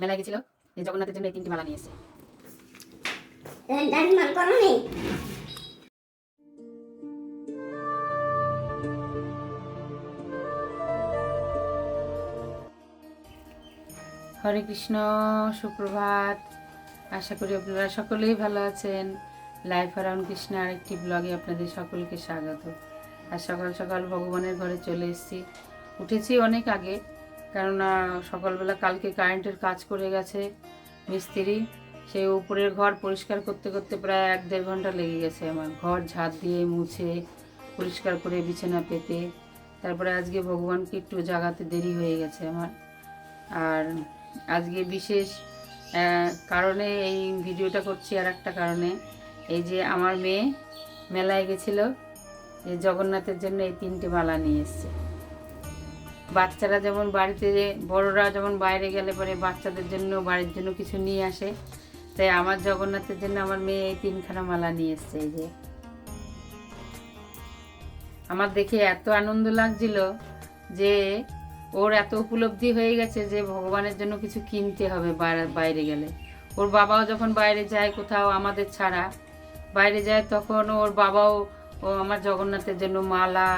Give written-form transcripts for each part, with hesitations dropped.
মেলায় গেছিল, এই জগন্নাথের জন্য এই 3টি মালা নিয়ে এসেছে। হরে কৃষ্ণ, সুপ্রভাত। আশা করি আপনারা সকলেই ভালো আছেন। লাইফ অ্যারাউন্ড কৃষ্ণ আরেকটি ব্লগে আপনাদের সকলকে স্বাগত। আর সকাল সকাল ভগবানের ঘরে চলে এসেছি। উঠেছি অনেক আগে, কেননা সকালবেলা কালকে কারেন্টের কাজ করে গেছে মিস্ত্রি। সেই উপরের ঘর পরিষ্কার করতে করতে প্রায় 1-1.5 ঘন্টা লেগে গেছে আমার। ঘর ঝাড় দিয়ে মুছে পরিষ্কার করে বিছানা পেতে, তারপরে আজকে ভগবানকে একটু জাগাতে দেরি হয়ে গেছে আমার। আর আজকে বিশেষ কারণে এই ভিডিওটা করছি, আর একটা কারণে, এই যে আমার মেয়ে মেলায় গেছিলো, এই জগন্নাথের জন্য এই 3টে মালা নিয়ে এসছে। বাচ্চারা যেমন বাড়িতে, বড়রা যেমন বাইরে গেলে পরে বাচ্চাদের জন্য বাড়ির জন্য কিছু নিয়ে আসে, তাই আমার জগন্নাথের জন্য আমার মেয়ে এই 3খানা মালা নিয়ে এসছে। এই যে আমার দেখে এত আনন্দ লাগছিল যে ওর এত উপলব্ধি হয়ে গেছে যে ভগবানের জন্য কিছু কিনতে হবে বাইরে গেলে। ওর বাবাও যখন বাইরে যায় কোথাও আমাদের ছাড়া বাইরে যায়, তখন ওর বাবাও আমার জগন্নাথের জন্য মালা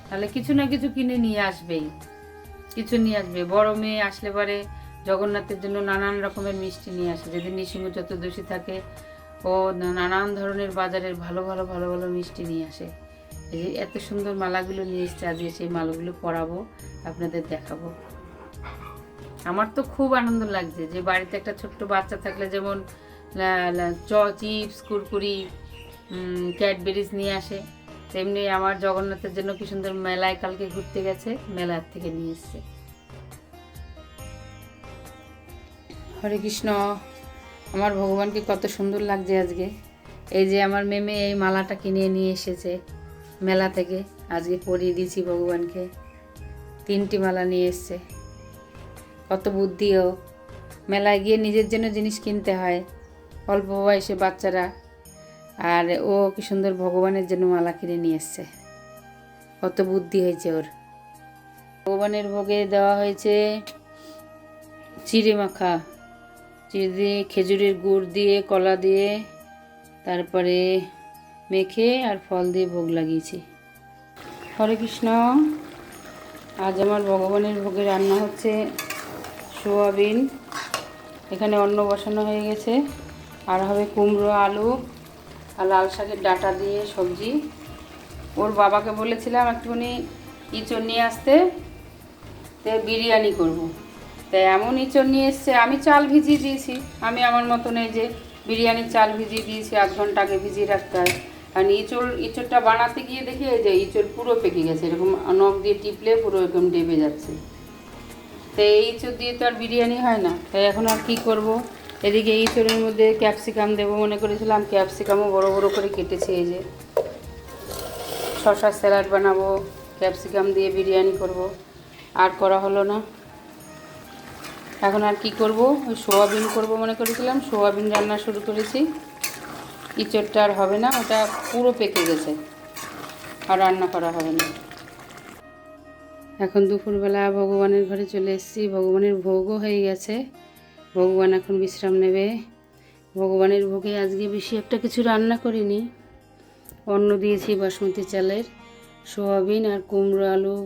তাহলে কিছু না কিছু কিনে নিয়ে আসবেই, কিছু নিয়ে আসবে। বড় মেয়ে আসলে পরে জগন্নাথের জন্য নানান রকমের মিষ্টি নিয়ে আসে। যেদিন নৃসিংহ চতুর্দশী থাকে ও নানান ধরনের বাজারের ভালো ভালো ভালো ভালো মিষ্টি নিয়ে আসে। এই যে এত সুন্দর মালাগুলো নিয়ে এসছে, আজকে সেই মালাগুলো পরাবো, আপনাদের দেখাবো। আমার তো খুব আনন্দ লাগছে যে বাড়িতে একটা ছোট্ট বাচ্চা থাকলে যেমন চিপস, কুরকুরি, ক্যাডবেরিজ নিয়ে আসে, তেমনি আমার জগন্নাথের জন্য কি সুন্দর মেলায় কালকে ঘুরতে গেছে, মেলার থেকে নিয়ে এসছে। হরে কৃষ্ণ। আমার ভগবানকে কত সুন্দর লাগছে আজকে। এই যে আমার মেমে এই মালাটা কিনে নিয়ে এসেছে মেলা থেকে, আজকে পরিয়ে দিয়েছি ভগবানকে। 3টি মালা নিয়ে এসছে। কত বুদ্ধিও, মেলায় গিয়ে নিজের জন্য জিনিস কিনতে হয় অল্প বয়সে বাচ্চারা, আর ও কি সুন্দর ভগবানের জন্য মালা কিনে নিয়ে এসছে। কত বুদ্ধি হয়েছে ওর। ভগবানের ভোগে দেওয়া হয়েছে চিড়ে মাখা, চিড়ে দিয়ে, খেজুরের গুড় দিয়ে, কলা দিয়ে, তারপরে মেখে আর ফল দিয়ে ভোগ লাগিয়েছি। হরে কৃষ্ণ। আজ আমার ভগবানের ভোগে রান্না হচ্ছে সোয়াবিন, এখানে অন্ন বসানো হয়ে গেছে, আর হবে কুমড়ো, আলু আর লাল শাকের ডাঁটা দিয়ে সবজি। ওর বাবাকে বলেছিলাম একটুখানি ইঁচড় নিয়ে আসতে, তো বিরিয়ানি করব। তাই এমন ইঁচড় নিয়ে এসছে, আমি চাল ভিজিয়ে দিয়েছি, আমি আমার মতন এই যে বিরিয়ানির চাল ভিজিয়ে দিয়েছি, 1 ঘন্টা আগে ভিজিয়ে রাখতে হয়। আর ইঁচড়টা বানাতে গিয়ে দেখি এই যে ইঁচড় পুরো পেকে গেছে, এরকম নখ দিয়ে টিপলে পুরো এরকম ডেবে যাচ্ছে। তো এই ইঁচড় দিয়ে তো আর বিরিয়ানি হয় না, তাই এখন আর কী করব। এদিকে ইঁচড়ের মধ্যে ক্যাপসিকাম দেবো মনে করেছিলাম, ক্যাপসিকামও বড় বড় করে কেটেছি। এই যে শসার স্যালাড বানাবো, ক্যাপসিকাম দিয়ে বিরিয়ানি করব, আর করা হলো না। এখন আর কি করব, ওই সোয়াবিন করব মনে করেছিলাম, সোয়াবিন রান্না শুরু করেছি। ইঁচড়টা আর হবে না, ওটা পুরো পেকে গেছে, আর রান্না করা হবে না। এখন দুপুরবেলা ভগবানের ঘরে চলে এসেছি, ভগবানের ভোগও হয়ে গেছে, ভগবান এখন বিশ্রাম নেবে। ভগবানের ভোগে আজকে বেশি একটা কিছু রান্না করিনি, অন্ন দিয়েছি বাসমতি চালের, সোয়াবিন আর কুমড়ো, আলু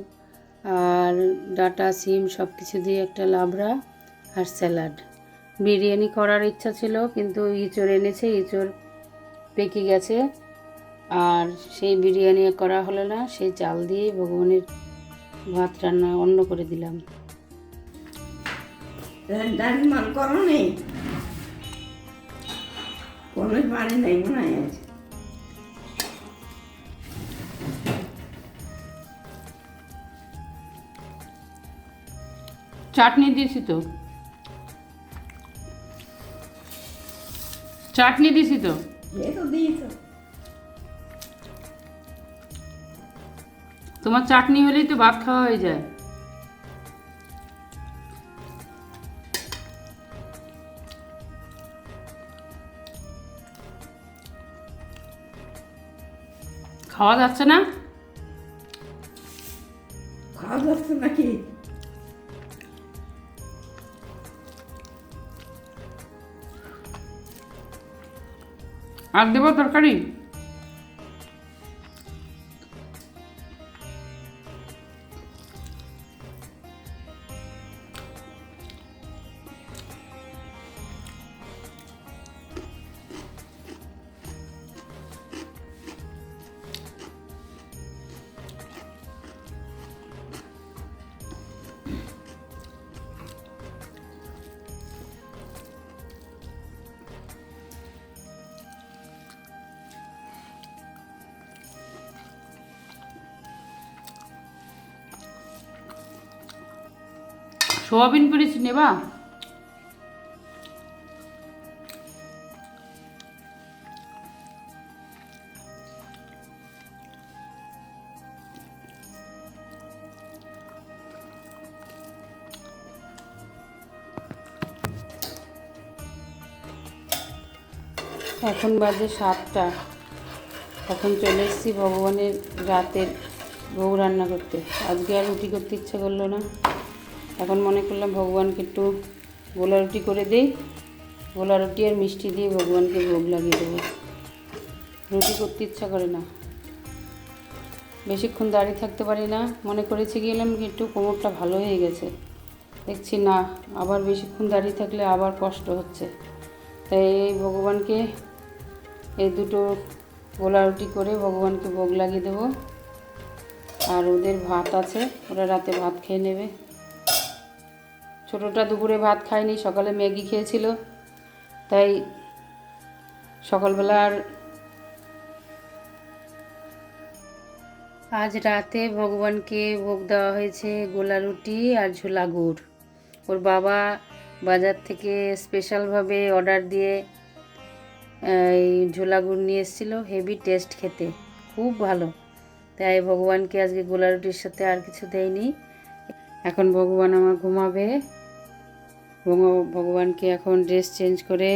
আর ডাঁটা, সিম সব কিছু দিয়ে একটা লাবড়া আর স্যালাড। বিরিয়ানি করার ইচ্ছা ছিল, কিন্তু ইঁচড় এনেছে, ইঁচড় পেকে গেছে, আর সেই বিরিয়ানি করা হলো না। সেই চাল দিয়ে ভগবানের ভাত রান্না অন্য করে দিলাম। ডাল করো নেই, কোনো পানি নেই মনে হয়। চাটনি দিয়েছি তো, চাটনি দিয়েছি তো। তোমার চাটনি হলেই তো ভাত খাওয়া হয়ে যায়। খাওয়া যাচ্ছে না, খাওয়া যাচ্ছে নাকি? আর দেবো তরকারি? সোয়াবিন করেছি নেবা? এখন বাজে 7টা। এখন চলে এসেছি ভগবানের রাতের ভোগ রান্না করতে। আজকে আর রুটি করতে ইচ্ছা করলো না। এখন মনে করলাম ভগবানকে একটু গোলা রুটি করে দেই, গোলা রুটি আর মিষ্টি দিয়ে ভগবানকে ভোগ লাগিয়ে দেবো। রুটি করতে ইচ্ছা করে না, বেশিক্ষণ দাঁড়িয়ে থাকতে পারি না। মনে করেছি গেলাম কি একটু কোমরটা ভালো হয়ে গেছে, দেখছি না, আবার বেশিক্ষণ দাঁড়িয়ে থাকলে আবার কষ্ট হচ্ছে। তাই এই ভগবানকে এই দুটো গোলা রুটি করে ভগবানকে ভোগ লাগিয়ে দেবো। আর ওদের ভাত আছে, ওরা রাতে ভাত খেয়ে নেবে। ছোটোটা দুপুরে ভাত খায়নি, সকালে ম্যাগি খেয়েছিল, তাই সকালবেলা আর আজ রাতে ভগবানকে ভোগ দেওয়া হয়েছে গোলা রুটি আর ঝোলা গুড়। ওর বাবা বাজার থেকে স্পেশালভাবে অর্ডার দিয়ে এই ঝোলা গুড় নিয়ে এসেছিলো, হেভি টেস্ট খেতে, খুব ভালো। তাই ভগবানকে আজকে গোলা রুটির সাথে আর কিছু দেয়নি। এখন ভগবান আমার ঘুমাবে। ভগবানকে এখন ড্রেস চেঞ্জ করে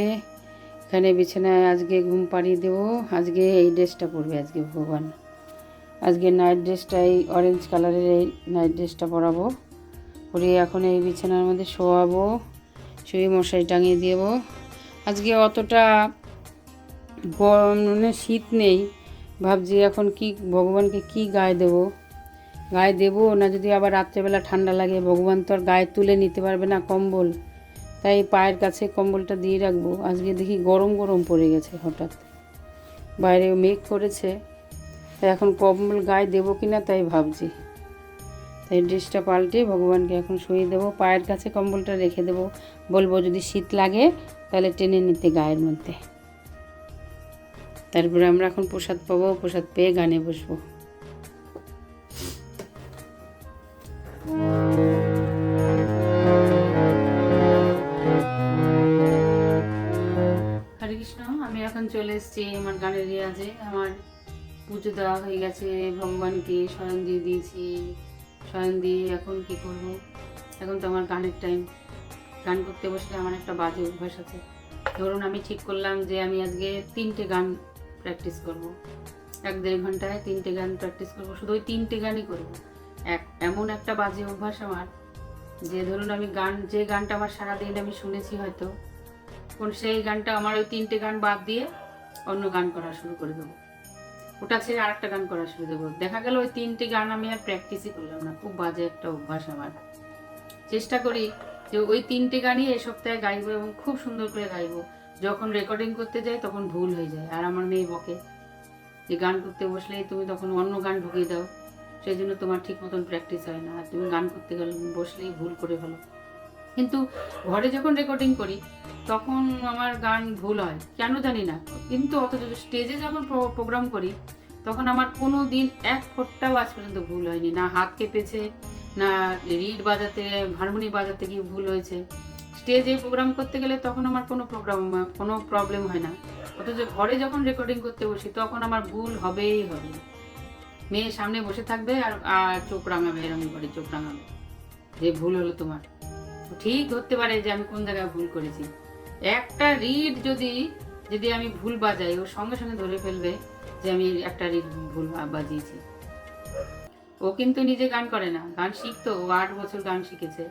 এখানে বিছানায় আজকে ঘুম পাড়িয়ে দেবো। আজকে এই ড্রেসটা পরবে আজকে ভগবান। আজকে নাইট ড্রেসটা, এই অরেঞ্জ কালারের এই নাইট ড্রেসটা পরাবো। পরিয়ে এখন এই বিছানার মধ্যে শোয়াবো, শুয়ে মশারি টাঙিয়ে দেবো। আজকে অতটা মানে শীত নেই, ভাবছি এখন কি ভগবানকে কি গায়ে দেবো, গায়ে দেবো না যদি আবার রাত্রেবেলা ঠান্ডা লাগে, ভগবান তো আর গায়ে তুলে নিতে পারবে না কম্বল, তাই পায়ের কাছে কম্বলটা দিয়ে রাখবো। আজকে দেখি গরম গরম পড়ে গেছে হঠাৎ, বাইরে মেঘ করেছে, তাই এখন কম্বল গায়ে দেবো কি না তাই ভাবছি। তাই ড্রেসটা পাল্টে ভগবানকে এখন শুয়ে দেবো, পায়ের কাছে কম্বলটা রেখে দেবো, বলবো যদি শীত লাগে তাহলে টেনে নিতে গায়ের মধ্যে। তারপরে আমরা এখন প্রসাদ পাবো, প্রসাদ পেয়ে গানে বসবো। হরে কৃষ্ণ। আমি এখন চলে এসেছি আমার গানের রিয়াজে। আমার পুজো দেওয়া হয়ে গেছে, ভগবানকে শয়ন দিয়ে দিয়েছি। শয়ন দিয়ে এখন কি করব, এখন তো আমার গানের টাইম। গান করতে বসলে আমার একটা বাজে অভ্যাস আছে। ধরুন আমি ঠিক করলাম যে আমি আজকে 3টে গান প্র্যাকটিস করব, 1-1.5 ঘন্টায় 3টে গান প্র্যাকটিস করব, শুধু ওই 3টে গানই করব। এমন একটা বাজে অভ্যাস আমার যে ধরুন আমি যে গানটা আমার সারাদিন আমি শুনেছি হয়তো, সেই গানটা আমার ওই 3টে গান বাদ দিয়ে অন্য গান করা শুরু করে দেবো, ওটা ছেড়ে আরেকটা গান করা শুরু দেবো। দেখা গেল ওই 3টে গান আমি আর প্র্যাকটিসই করলাম না। খুব বাজে একটা অভ্যাস আমার। চেষ্টা করি যে ওই 3টে গানই এই সপ্তাহে গাইবো এবং খুব সুন্দর করে গাইবো। যখন রেকর্ডিং করতে যাই তখন ভুল হয়ে যায়, আর আমার মেয়ে বকে যে গান করতে বসলেই তুমি তখন অন্য গান ঢুকিয়ে দাও, সেই জন্য তোমার ঠিক মতন প্র্যাকটিস হয় না, আর তুমি গান করতে গেলে বসলেই ভুল করে ফেলো। কিন্তু ঘরে যখন রেকর্ডিং করি তখন আমার গান ভুল হয়, কেন জানি না। কিন্তু অথচ স্টেজে যখন প্রোগ্রাম করি তখন আমার কোনো দিন এক ফোঁটাও আজ পর্যন্ত ভুল হয়নি, না হাত কেঁপেছে, না রিড বাজাতে হারমোনি বাজাতে গিয়ে ভুল হয়েছে। স্টেজে প্রোগ্রাম করতে গেলে তখন আমার কোনো প্রবলেম হয় না, অথচ ঘরে যখন রেকর্ডিং করতে বসি তখন আমার ভুল হবেই হবে। মেয়ে সামনে বসে থাকবে আর চোখ রাঙাবে, এরকম করে চোখ রাঙাবে যে ভুল হলো তোমার। ঠিক ধরতে পারে যে আমি কোন জায়গায় ভুল করেছি। একটা রিড যদি আমি ভুল বাজাই, ও সঙ্গে সঙ্গে ধরে ফেলবে যে আমি একটা রিড ভুল বাজিয়েছি। ও কিন্তু নিজে গান করে না, গান শিখতো, ও 8 বছর গান শিখেছে,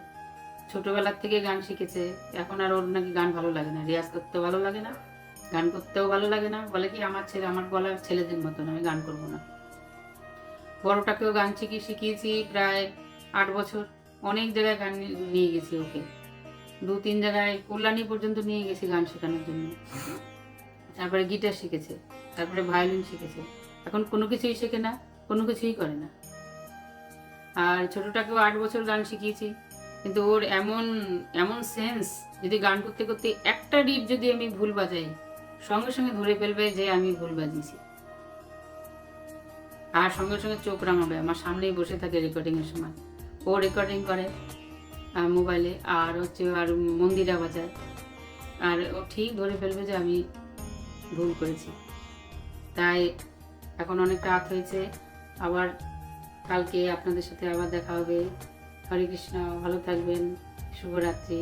ছোটবেলার থেকে গান শিখেছে। এখন আর ওর নাকি গান ভালো লাগে না, রেয়াজ করতে ভালো লাগে না, গান করতেও ভালো লাগে না, বলে কি আমার ছেলে, আমার গলা ছেলেদের মতন, আমি গান করবো না। বড়টাকেও গান শিখিয়েছি প্রায় 8 বছর। অনেক জায়গায় গান নিয়ে গেছি ওকে, 2-3 জায়গায় কল্যাণী পর্যন্ত নিয়ে গেছি গান শেখানোর জন্য। তারপরে গিটার শিখেছে, তারপরে ভায়োলিন শিখেছে। এখন কোনো কিছুই শেখে না, কোনো কিছুই করে না। আর ছোটটাকেও 8 বছর গান শিখিয়েছি, কিন্তু ওর এমন এমন সেন্স, যদি গান করতে করতে একটা রিড যদি আমি ভুল বাজাই, সঙ্গে সঙ্গে ধরে ফেলবে যে আমি ভুল বাজিয়েছি, আর সঙ্গে সঙ্গে চোখ রাঙাবে, আমার সামনেই বসে থাকে রেকর্ডিংয়ের সময়। ও রেকর্ডিং করে মোবাইলে, আর হচ্ছে আর মন্দিরা বাজায়, আর ও ঠিক ধরে ফেলবে যে আমি ভুল করেছি। তাই এখন অনেক রাত হয়েছে, আবার কালকে আপনাদের সাথে আবার দেখা হবে। হরে কৃষ্ণ, ভালো থাকবেন, শুভরাত্রি।